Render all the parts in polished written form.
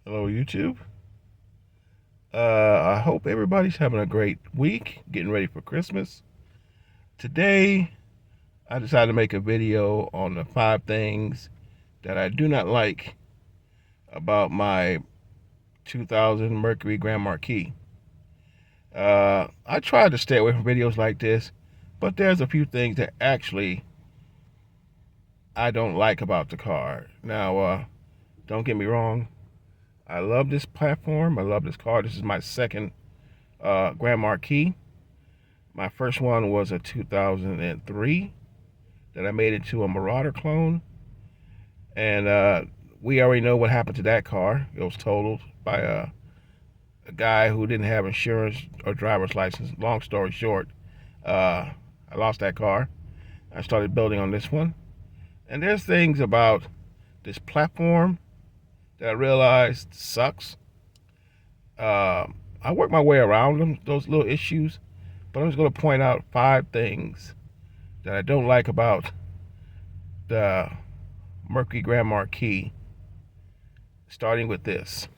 Hello, YouTube. I hope everybody's having a great week, getting ready for Christmas. Today, I decided to make a video on the 5 things that I do not like about my 2000 Mercury Grand Marquis. I tried to stay away from videos like this, but there's a few things that actually I don't like about the car. Now, don't get me wrong. I love this platform. I love this car. This is my second Grand Marquis. My first one was a 2003 that I made into a Marauder clone. And we already know what happened to that car. It was totaled by a guy who didn't have insurance or driver's license. Long story short, I lost that car. I started building on this one. And there's things about this platform that I realized sucks. I worked my way around them, those little issues, but I'm just going to point out 5 things that I don't like about the Mercury Grand Marquis, starting with this.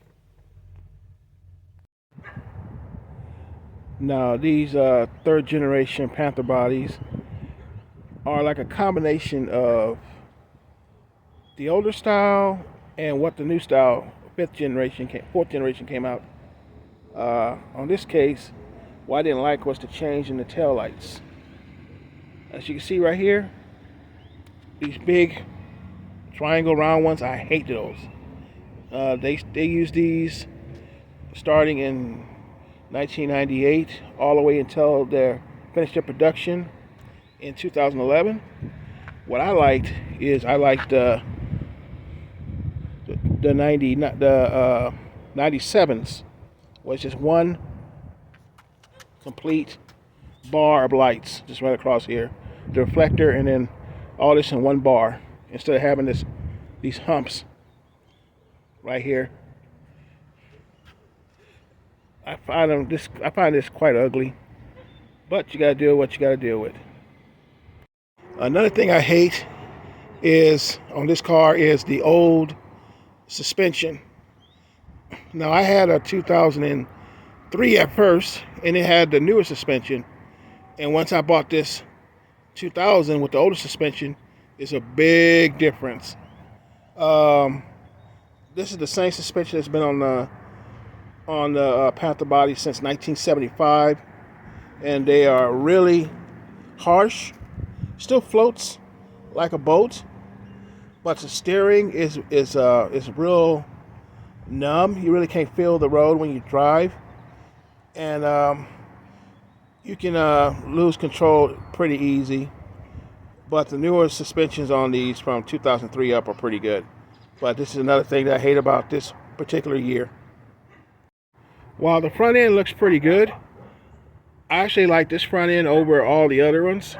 Now, these 3rd generation Panther bodies are like a combination of the older style and what the new style, 4th generation came out. On this case, what I didn't like was the change in the tail lights. As you can see right here, these big triangle round ones, I hate those. They use these starting in 1998 all the way until they finished their production in 2011. What I liked is I liked the 97s, was just one complete bar of lights just right across here, the reflector, and then all this in one bar instead of having these humps right here. I find this quite ugly, but you gotta deal with what you gotta deal with. Another thing I hate is on this car is the old suspension. Now, I had a 2003 at first, and it had the newer suspension. And once I bought this 2000 with the older suspension, it's a big difference. This is the same suspension that's been on the Panther body since 1975, and they are really harsh. Still floats like a boat, but the steering is real numb. You really can't feel the road when you drive, and you can lose control pretty easy. But the newer suspensions on these from 2003 up are pretty good. But this is another thing that I hate about this particular year. While the front end looks pretty good, I actually like this front end over all the other ones.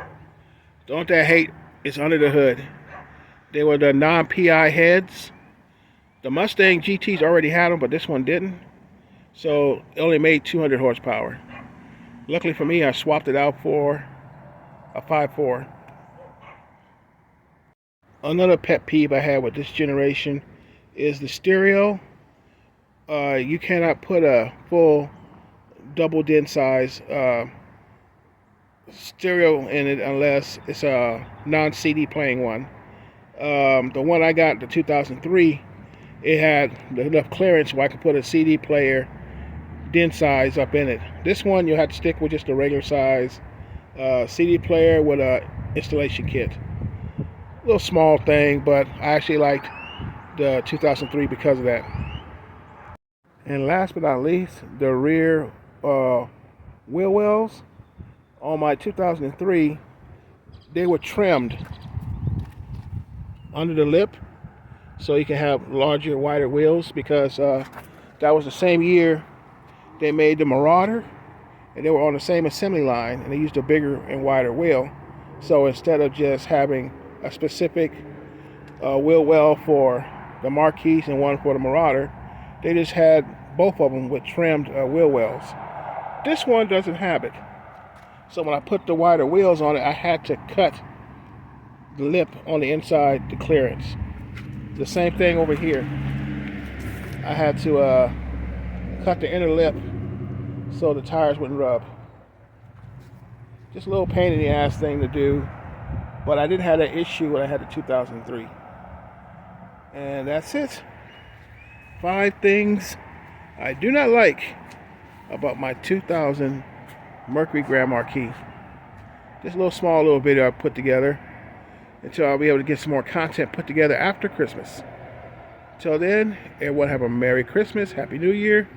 The only thing I hate is under the hood. They were the non-PI heads. The Mustang GTs already had them, but this one didn't. So it only made 200 horsepower. Luckily for me, I swapped it out for a 5.4. Another pet peeve I had with this generation is the stereo. You cannot put a full double din size stereo in it unless it's a non-CD playing one. The one I got, the 2003, it had enough clearance where I could put a CD player din size up in it. This one you have to stick with just a regular size CD player with a installation kit. A little small thing, but I actually liked the 2003 because of that. And last but not least, the rear wheel wells on my 2003, they were trimmed under the lip so you can have larger, wider wheels, because that was the same year they made the Marauder, and they were on the same assembly line, and they used a bigger and wider wheel. So instead of just having a specific wheel well for the Marquis and one for the Marauder, they just had both of them with trimmed wheel wells. This one doesn't have it. So when I put the wider wheels on it, I had to cut the lip on the inside to clearance. The same thing over here. I had to cut the inner lip so the tires wouldn't rub. Just a little pain in the ass thing to do, but I didn't have that issue when I had the 2003. And that's it. 5 things I do not like about my 2000 Mercury Grand Marquis. Just a little small little video I put together until I'll be able to get some more content put together after Christmas. Till then, everyone have a Merry Christmas, Happy New Year,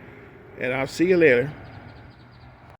and I'll see you later.